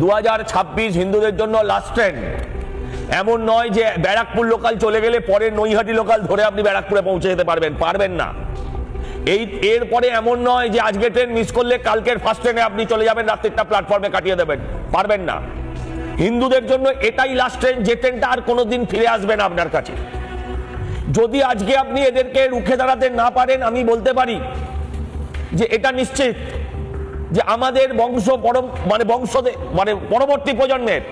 2026 হিন্দুদের জন্য last train. এমন নয় যে ব্যারাকপুর লোকাল চলে গেলে পরে নৈহাটি লোকাল ধরে আপনি ব্যারাকপুরে পৌঁছে যেতে পারবেন না। এরপরে এমন নয় যে আজকে ট্রেন মিস করলে কালকের ফার্স্ট ট্রেনে আপনি চলে যাবেন, রাত্রিটা প্ল্যাটফর্মে কাটিয়ে দেবেন, পারবেন না। হিন্দুদের জন্য এটাই লাস্ট ট্রেন, যে ট্রেনটা আর কোনোদিন ফিরে আসবে না আপনার কাছে। যদি আজকে আপনি এদেরকে রুখে দাঁড়াতে না পারেন, আমি বলতে পারি যে এটা নিশ্চিত যে আমাদের পরবর্তী প্রজন্মের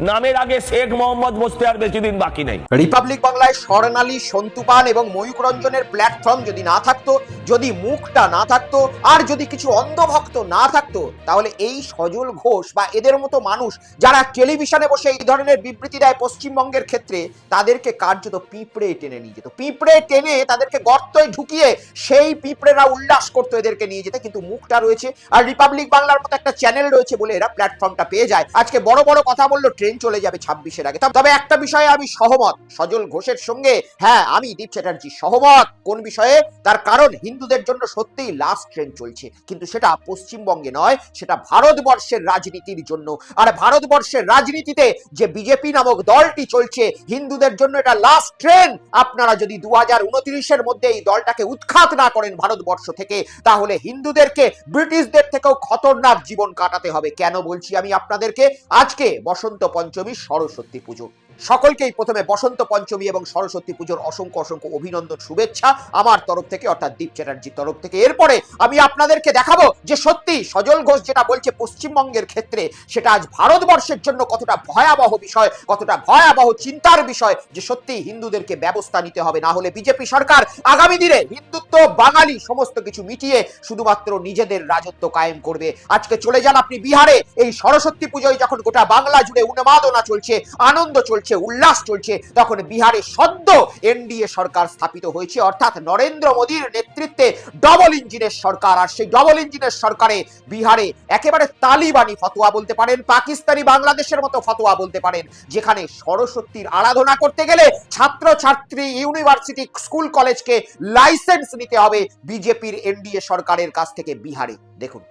নামের আগে শেখ মোহাম্মদ বসতে আর বেশি দিন বাকি নেই। রিপাবলিক বাংলায় স্বর্ণালী, সন্তু পান এবং ময়ূক রঞ্জনের প্ল্যাটফর্ম যদি না থাকতো, যদি মুখটা না থাকতো, আর যদি কিছু অন্ধভক্ত না থাকতো, তাহলে এই সজল ঘোষ বা এদের মতো মানুষ যারা টেলিভিশনে বসে এই ধরনের বিবৃতি দেয় পশ্চিমবঙ্গের ক্ষেত্রে, তাদেরকে কার্যত পিঁপড়ে টেনে নিয়ে যেত। পিঁপড়ে টেনে তাদেরকে গর্তয় ঢুকিয়ে সেই পিঁপড়েরা উল্লাস করতো এদেরকে নিয়ে যেতে। কিন্তু মুখটা রয়েছে আর রিপাবলিক বাংলার মতো একটা চ্যানেল রয়েছে বলে এরা প্ল্যাটফর্মটা পেয়ে যায়। আজকে বড় বড় কথা বললো, ট্রেন চলে যাবে 26-এর আগে। তবে একটা বিষয়ে আমি সহমত সজল ঘোষের সঙ্গে। হ্যাঁ, আমি দীপ চ্যাটার্জি সহমত। কোন বিষয়ে? তার কারণ হিন্দুদের জন্য সত্যিই লাস্ট ট্রেন চলছে, কিন্তু সেটা পশ্চিমবঙ্গে নয়, সেটা ভারতবর্ষের রাজনীতির জন্য। আর ভারতবর্ষের রাজনীতিতে যে বিজেপি নামক দলটি চলছে, হিন্দুদের জন্য এটা লাস্ট ট্রেন। আপনারা যদি 2029-এর মধ্যে এই দলটাকে উৎখাত না করেন ভারতবর্ষ থেকে, তাহলে হিন্দুদেরকে ব্রিটিশদের থেকেও খতরনাক জীবন কাটাতে হবে। কেন বলছি আমি আপনাদেরকে? আজকে বসন্ত পঞ্চমী, সরস্বতী পুজো। সকলকেই প্রথমে বসন্ত পঞ্চমী এবং সরস্বতী পুজোর অসংখ্য অসংখ্য অভিনন্দন, শুভেচ্ছা আমার তরফ থেকে, অর্থাৎ দীপ চ্যাটার্জির তরফ থেকে। এরপরে আমি আপনাদেরকে দেখাবো যে সত্যি সজল ঘোষ যেটা বলছে পশ্চিমবঙ্গের ক্ষেত্রে, সেটা আজ ভারতবর্ষের জন্য কতটা ভয়াবহ বিষয়, কতটা ভয়াবহ চিন্তার বিষয়, যে সত্যি হিন্দুদেরকে ব্যবস্থা নিতে হবে। না হলে বিজেপি সরকার আগামী দিনে হিন্দুত্ব, বাঙালি সমস্ত কিছু মিটিয়ে শুধুমাত্র নিজেদের রাজত্ব কায়েম করবে। আজকে চলে যান আপনি বিহারে, এই সরস্বতী পুজোয় যখন গোটা বাংলা জুড়ে উন্মাদনা চলছে, আনন্দ চলছে, উল্লাস চলছে, তখন বিহারে সদ্য এনডিএ সরকার স্থাপিত হয়েছে, অর্থাৎ নরেন্দ্র মোদীর নেতৃত্বে ডবল ইঞ্জিনের সরকার। আর সেই ডবল ইঞ্জিনের সরকারে বিহারে একেবারে তালিবানি ফতোয়া বলতে পারেন, পাকিস্তানি বাংলাদেশের মতো ফতোয়া বলতে পারেন, যেখানে সরস্বতীর আরাধনা করতে গেলে ছাত্রছাত্রী, ইউনিভার্সিটি, স্কুল, কলেজকে লাইসেন্স নিতে হবে বিজেপির এনডিএ সরকারের কাছ থেকে বিহারে। দেখুন,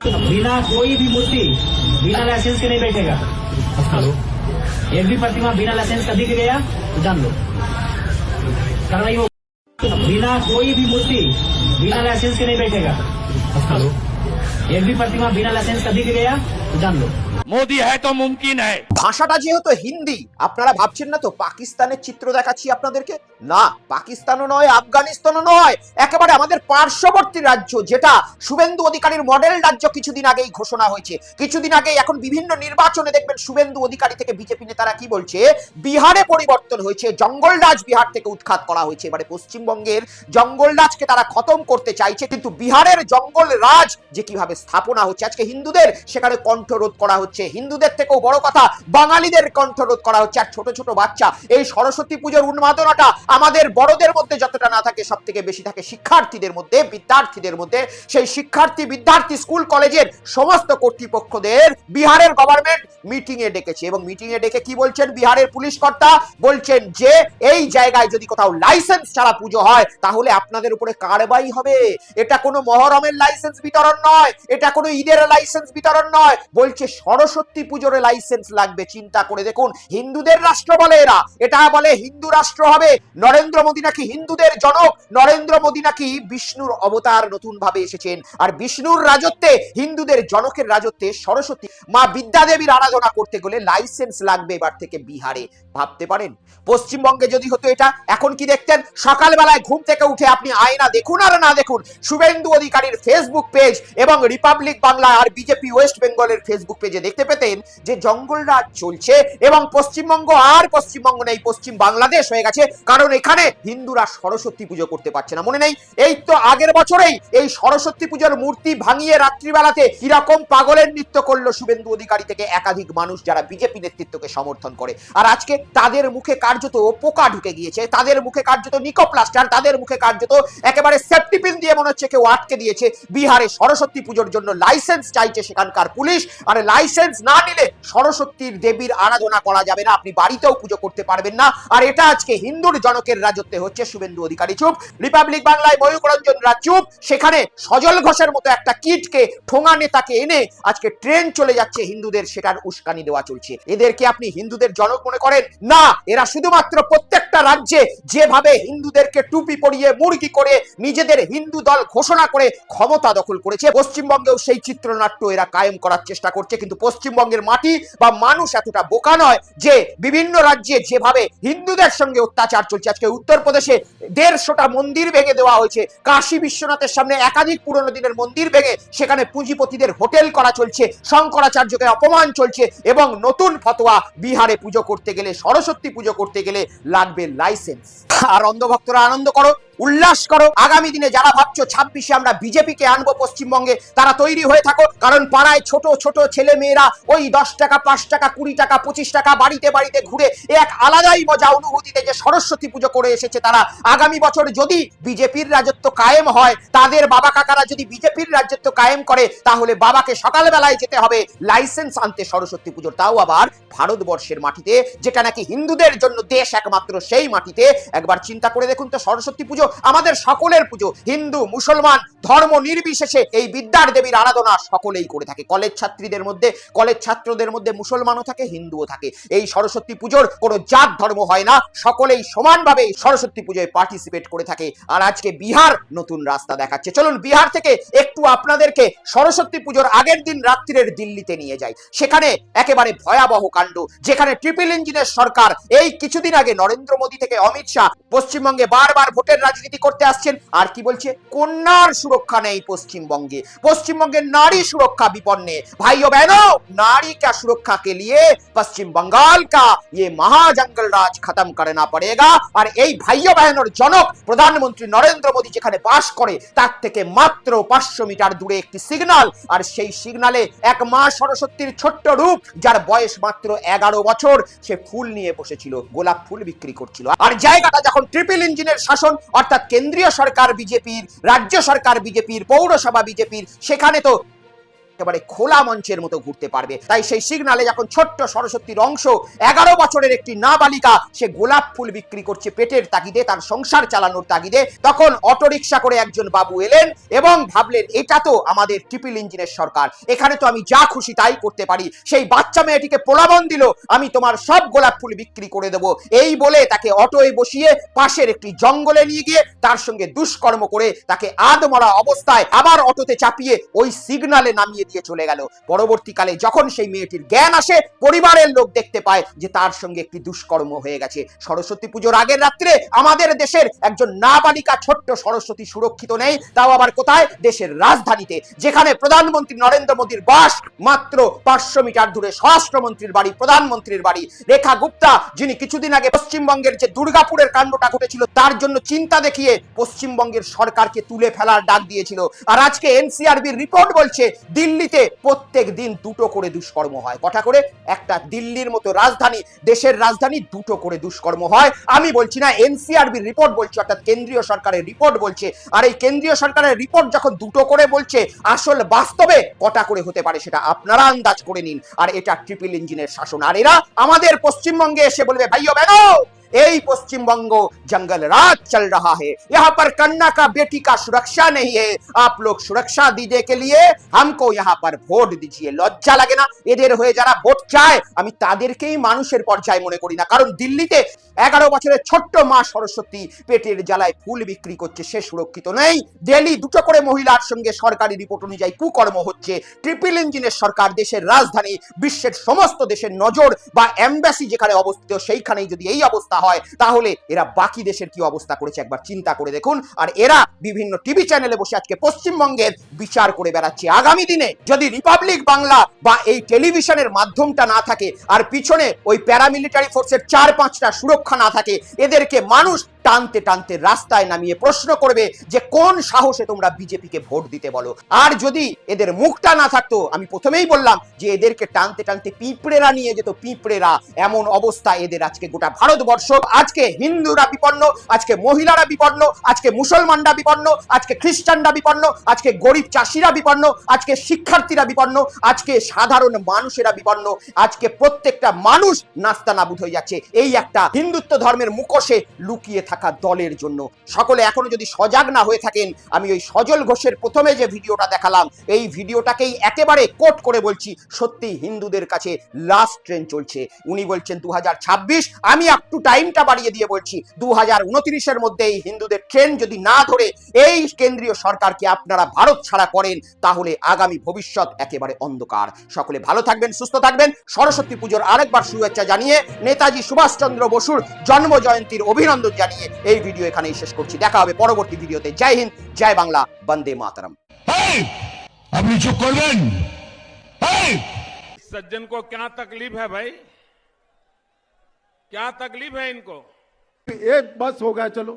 बिना कोई भी मूर्ति बिना लाइसेंस के नहीं बैठेगा। एक भी प्रतिमा बिना लाइसेंस का दिख गया तो जान लो कार्रवाई हो। बिना कोई भी मूर्ति बिना लाइसेंस के नहीं बैठेगा। एक भी प्रतिमा बिना लाइसेंस का दिख गया तो जान लो মোদি হ্যায় তো মুমকিন হ্যায়। ভাষাটা যেহেতু হিন্দি, আপনারা ভাবছেন না তো পাকিস্তানের চিত্র দেখাচ্ছি আপনাদেরকে? না, পাকিস্তানও নয়, আফগানিস্তানও নয়, একেবারে আমাদের পার্শ্ববর্তী রাজ্য, যেটা শুভেন্দু অধিকারীর মডেল রাজ্য কিছুদিন আগেই ঘোষণা হয়েছে। কিছুদিন আগেই, এখন বিভিন্ন নির্বাচনে দেখবেন শুভেন্দু অধিকারী থেকে বিজেপি নেতারা কি বলছে, বিহারে পরিবর্তন হয়েছে, জঙ্গলরাজ বিহার থেকে উৎখাত করা হয়েছে। এবারে পশ্চিমবঙ্গের জঙ্গলরাজকে তারা খতম করতে চাইছে, কিন্তু বিহারের জঙ্গলরাজ যে কিভাবে স্থাপনা হচ্ছে, আজকে হিন্দুদের সেখানে কণ্ঠরোধ করা হচ্ছে। হিন্দুদের থেকেও বড় কথা, বাঙালিদের কণ্ঠরোধ করা হচ্ছে। আর ছোট ছোট বাচ্চা, এই সরস্বতী পুজোর উন্মাদনাটা আমাদের বড়দের মধ্যে যতটা না থাকে, সব থেকে বেশি থাকে শিক্ষার্থীদের মধ্যে, বিদ্যার্থীদের মধ্যে। সেই শিক্ষার্থী, বিদ্যার্থী, স্কুল কলেজের সমস্ত কর্তৃপক্ষদের বিহারের গভর্নমেন্ট মিটিং এ ডেকেছে, এবং মিটিং এ ডেকে কি বলছেন বিহারের পুলিশ কর্তা? বলছেন যে এই জায়গায় যদি কোথাও লাইসেন্স ছাড়া পুজো হয়, তাহলে আপনাদের উপরে কারবাই হবে। এটা কোনো মহরমের লাইসেন্স বিতরণ নয়, এটা কোনো ঈদের লাইসেন্স বিতরণ নয়, বলছে সরস্বতী পুজোর লাইসেন্স লাগবে। চিন্তা করে দেখুন, হিন্দুদের রাষ্ট্র বলে এরা, এটা বলে হিন্দু রাষ্ট্র হবে। নরেন্দ্র মোদী নাকি হিন্দুদের জনক, নরেন্দ্র মোদী নাকি বিষ্ণুর অবতার নতুন ভাবে এসেছেন। আর বিষ্ণুর রাজত্বে, হিন্দুদের জনকের রাজত্বে সরস্বতী মা বিদ্যাদেবীর আরাধনা করতে গেলে লাইসেন্স লাগবে এবার থেকে বিহারে। ভাবতে পারেন পশ্চিমবঙ্গে যদি হতো এটা, এখন কি দেখতেন? সকালবেলায় ঘুম থেকে উঠে আপনি আয়না দেখুন আর না দেখুন, শুভেন্দু অধিকারীর ফেসবুক পেজ এবং রিপাবলিক বাংলা আর বিজেপি ওয়েস্ট বেঙ্গলের ফেসবুক পেজে দেখতে পেতেন যে জঙ্গলরাজ চলছে, এবং পশ্চিমবঙ্গ আর পশ্চিমবঙ্গ নেই, পশ্চিম বাংলাদেশ হয়ে গেছে। কারণ এখানে হিন্দুরা সরস্বতী পুজো করতে পারছে না। মনে নেই এই তো আগের বছরেই এই সরস্বতী পুজোর মূর্তি ভাঙিয়ে রাত্রিবেলাতে কিরকম পাগলের নৃত্য করলো শুভেন্দু অধিকারী থেকে একাধিক মানুষ যারা বিজেপি নেতৃত্বকে সমর্থন করে। আর আজকে তাদের মুখে কার্যত পোকা ঢুকে গিয়েছে, তাদের মুখে কার্যত নিকোপ্লাস্টার, তাদের মুখে কার্যত একেবারে সেফটি পিন দিয়ে মনে হচ্ছে কেউ আটকে দিয়েছে। বিহারে সরস্বতী পুজোর জন্য লাইসেন্স চাইছে সেখানকার পুলিশ, আর লাইসেন্স লাইসেন্স না নিলে সরস্বতীর দেবীর আরাধনা করা যাবে না, আপনি বাড়িতেও পুজো করতে পারবেন না। আর এটা আজকে হিন্দুর জনকের রাজত্বে হচ্ছে। শুভেন্দু অধিকারী চুপ, রিপাবলিক বাংলায় ময়ূক রঞ্জন রাজ চুপ, সেখানে সজল ঘোষের মতো একটা কিটকে ঠোঙা নেতাকে এনে আজকে ট্রেন চলে যাচ্ছে হিন্দুদের, সেটার উস্কানি দেওয়া চলছে। এদেরকে আপনি হিন্দুদের জনক মনে করেন? না, এরা শুধুমাত্র প্রত্যেকটা রাজ্যে যেভাবে হিন্দুদেরকে টুপি পরিয়ে মুরগি করে নিজেদের হিন্দু দল ঘোষণা করে ক্ষমতা দখল করেছে, পশ্চিমবঙ্গেও সেই চিত্রনাট্য এরা কায়েম করার চেষ্টা করছে। কিন্তু পশ্চিমবঙ্গের মাটি বা মানুষ এতটা বোকা নয় যে বিভিন্ন রাজ্যে যেভাবে হিন্দুদের সঙ্গে অত্যাচার চলছে, আজকে উত্তরপ্রদেশে 150টা মন্দির ভেঙে দেওয়া হয়েছে, কাশী বিশ্বনাথের সামনে একাধিক পুরনো দিনের মন্দির ভেঙে সেখানে পুঁজিপতিদের হোটেল করা চলছে, শঙ্করাচার্যকে অপমান চলছে, এবং নতুন ফতোয়া বিহারে পুজো করতে গেলে, সরস্বতী পুজো করতে গেলে লাগবে লাইসেন্স। আর অন্ধভক্তরা আনন্দ করো, উল্লাস করো। আগামী দিনে যারা ভাবছো 26-এ আমরা বিজেপিকে আনবো পশ্চিমবঙ্গে, তারা তৈরি হয়ে থাকো, কারণ পাড়ায় ছোট ছোট ছেলে মেয়েরা ওই 10 টাকা 5 টাকা 20 টাকা 25 টাকা বাড়িতে বাড়িতে ঘুরে এক আলাদাই মজা অনুভূতিতে যে সরস্বতী পুজো করে এসেছে তারা। আগামী বছর যদি বিজেপির রাজত্ব কায়েম হয়, তাদের বাবা কাকারা যদি বিজেপির রাজত্ব কায়েম করে, তাহলে বাবাকে সকালবেলায় যেতে হবে লাইসেন্স আনতে সরস্বতী পুজোর, তাও আবার ভারতবর্ষের মাটিতে, যেটা নাকি হিন্দুদের জন্য দেশ একমাত্র, সেই মাটিতে। একবার চিন্তা করে দেখুন তো, সরস্বতী পুজো আমাদের সকলের পুজো, হিন্দু মুসলমান ধর্ম নির্বিশেষে এই বিদ্যার দেবীর আরাধনা সকলেই করে থাকে। কলেজ ছাত্রদের মধ্যে মুসলমানও থাকে, হিন্দুও থাকে। এই সরস্বতী পুজোর কোনো জাত ধর্ম হয় না, সকলেই সমানভাবে সরস্বতী পুজোয় পার্টিসিপেট করে থাকে। আর আজকে বিহার নতুন রাস্তা দেখাচ্ছে। চলুন বিহার থেকে একটু আপনাদেরকে সরস্বতী পুজোর আগের দিন রাত্রির দিল্লিতে নিয়ে যাই। সেখানে একেবারে ভয়াবহ কাণ্ড, যেখানে ট্রিপল ইঞ্জিনের সরকার। এই কিছুদিন আগে নরেন্দ্র মোদী থেকে অমিত শাহ পশ্চিমবঙ্গে বারবার ভোটের রাজনীতি করতে আসছেন, আর কি বলছে? কন্যার সুরক্ষা নেই পশ্চিমবঙ্গে, পশ্চিমবঙ্গের নারী সুরক্ষা বিপন্নে। भाइयों बहनों, नारी का सुरक्षा के लिए पश्चिम बंगाल का ये महाजंगल राज खत्म करना पड़ेगा। और এই ভাইও বাহিনীর জনক প্রধানমন্ত্রী নরেন্দ্র মোদী যেখানে বাস করে, তার থেকে মাত্র 500 মিটার দূরে একটি সিগন্যাল, আর সেই সিগন্যালে এক মা সরস্বতীর ছোট্ট রূপ, যার বয়স মাত্র 11 বছর, সে ফুল নিয়ে বসেছিল, গোলাপ ফুল বিক্রি করছিল। আর জায়গাটা যখন ট্রিপল ইঞ্জিনের শাসন, অর্থাৎ কেন্দ্রীয় সরকার বিজেপির, রাজ্য সরকার বিজেপির, পৌরসভা বিজেপির, সেখানে তো একেবারে খোলা মঞ্চের মতো ঘুরতে পারবে। তাই সেই সিগনালে যখন ছোট্ট সরস্বতীর অংশ 11 বছরের একটি নাবালিকা সে গোলাপ ফুল বিক্রি করছে পেটের তাগিদে, তার সংসার চালানোর তাগিদে, তখন অটোরিকশা করে একজন বাবু এলেন এবং ভাবলেন এটা তো আমাদের ট্রিপল ইঞ্জিনের সরকার, এখানে তো আমি যা খুশি তাই করতে পারি। সেই বাচ্চা মেয়েটিকে প্রলোভন দিল, আমি তোমার সব গোলাপ ফুল বিক্রি করে দেবো। এই বলে তাকে অটোয় বসিয়ে পাশের একটি জঙ্গলে নিয়ে গিয়ে তার সঙ্গে দুষ্কর্ম করে তাকে আধমরা অবস্থায় আবার অটোতে চাপিয়ে ওই সিগনালে নামিয়ে দিয়ে চলে গেল। পরবর্তীকালে যখন সেই মেয়েটির জ্ঞান আসে, পরিবারের লোক দেখতে পায় যে তার সঙ্গে একটি দুষ্কর্ম হয়ে গেছে। সরস্বতী পুজোর আগের রাত্রে আমাদের দেশের একজন নাবালিকা ছোট্ট সরস্বতী সুরক্ষিত নেই, তাও আবার কোথায়? দেশের রাজধানীতে, যেখানে প্রধানমন্ত্রী নরেন্দ্র মোদীর বাস মাত্র 500 মিটার দূরে। স্বরাষ্ট্রমন্ত্রীর বাড়ি, প্রধানমন্ত্রীর বাড়ি। রেখা গুপ্তা, যিনি কিছুদিন আগে পশ্চিমবঙ্গের যে দুর্গাপুরের কাণ্ডটা ঘটেছিল তার জন্য চিন্তা দেখিয়ে পশ্চিমবঙ্গের সরকারকে তুলে ফেলার ডাক দিয়েছিল। আর আজকে এনসিআরবির রিপোর্ট বলছে দিল্লিতে প্রত্যেক দিন 2টো করে দুষ্কর্ম হয়। কটা করে? একটা দিল্লির মতো রাজধানী, দেশের রাজধানী, 2টো করে দুষ্কর্ম হয়। আমি বলছি না, এনসিআরবির রিপোর্ট বলছে, অর্থাৎ কেন্দ্রীয় সরকারের রিপোর্ট বলছে। আর এই কেন্দ্রীয় সরকারের রিপোর্ট যখন 2টো করে বলছে, আসল বাস্তবে কটা করে হতে পারে সেটা আপনারা আন্দাজ করে নিন। আর এটা ট্রিপল ইঞ্জিনের শাসন। আর এরা আমাদের পশ্চিমবঙ্গে এসে বলবে ভাইও বেনো, এই পশ্চিমবঙ্গ जंगल राज चल रहा है, यहाँ पर कन्या का बेटी का सुरक्षा नहीं है, आप लोग सुरक्षा दीजिए के लिए हमको यहाँ पर ভোট दीजिए। লজ্জা লাগে না? এদের হয়ে যারা ভোট চায়, আমি তাদেরকেই মানুষের পর্যায়ে মনে করি না। কারণ দিল্লিতে 11 বছরের ছোট্ট মা সরস্বতী পেটের জ্বালায় ফুল বিক্রি করছে, সে সুরক্ষিত নেই। ডেলি 2টো করে মহিলার সঙ্গে সরকারি রিপোর্ট অনুযায়ী কুকর্ম হচ্ছে। ট্রিপল ইঞ্জিনের সরকার, দেশের রাজধানী, বিশ্বের সমস্ত দেশের নজর বা এমবাসি যেখানে অবস্থিত, সেইখানেই যদি এই অবস্থা হয়, তাহলে এরা বাকি দেশের কি অবস্থা করেছে একবার চিন্তা করে দেখুন। আর এরা বিভিন্ন টিভি চ্যানেলে বসে আজকে পশ্চিমবঙ্গের বিচার করে বেড়াচ্ছে। আগামী দিনে যদি রিপাবলিক বাংলা বা এই টেলিভিশনের মাধ্যমটা না থাকে, আর পিছনে ওই প্যারামিলিটারি ফোর্সের 4-5টা সুরক্ষা না থাকে, এদেরকে মানুষ টানতে টানতে রাস্তায় নামিয়ে প্রশ্ন করবে যে কোন সাহসে তোমরা বিজেপিকে ভোট দিতে বলো। আর যদি এদের মুখটা না থাকতো, আমি প্রথমেই বললাম যে এদেরকে টানতে টানতে পিঁপড়েরা নিয়ে যেত, পিঁপড়েরা। এমন অবস্থা এদের আজকে গোটা ভারতবর্ষ। আজকে হিন্দুরা বিপন্ন, আজকে মহিলারা বিপন্ন, আজকে মুসলমানরা বিপন্ন, আজকে খ্রিস্টানরা বিপন্ন, আজকে গরিব চাষিরা বিপন্ন, আজকে শিক্ষার্থীরা বিপন্ন, আজকে সাধারণ মানুষেরা বিপন্ন, আজকে প্রত্যেকটা মানুষ নাস্তানাবুদ হয়ে যাচ্ছে এই একটা হিন্দুত্ব ধর্মের মুখোশে লুকিয়ে থাকা দলের জন্য। সকলে এখনো যদি সজাগ না হয়ে থাকেন, আমি ওই সজল ঘোষের প্রথমে যে ভিডিওটা দেখালাম, এই ভিডিওটাকেই একেবারে কোট করে বলছি, সত্যি হিন্দুদের কাছে লাস্ট ট্রেন চলছে। উনি বলছেন 2026, আমি আপ টু টাইমটা বাড়িয়ে দিয়ে বলছি 2029-এর মধ্যে এই হিন্দুদের ট্রেন যদি না ধরে এই কেন্দ্রীয় সরকারকে আপনারা ভারত ছাড়া করেন, তাহলে আগামী ভবিষ্যৎ একেবারে অন্ধকার। সকলে ভালো থাকবেন, সুস্থ থাকবেন। সরস্বতী পুজোর আরেকবার শুভেচ্ছা জানিয়ে, নেতাজি সুভাষচন্দ্র বসুর জন্ম জয়ন্তীর অভিনন্দন জানিয়ে এই ভিডিও এখানেই শেষ করছি। দেখা হবে পরবর্তী ভিডিওতে। জয় হিন্দ, জয় বাংলা, বন্দে মাতরম। আপনি চুপ করবেন? सज्जन को क्या तकलीफ है भाई? क्या तकलीफ है इनको? एक बस हो गया, चलो।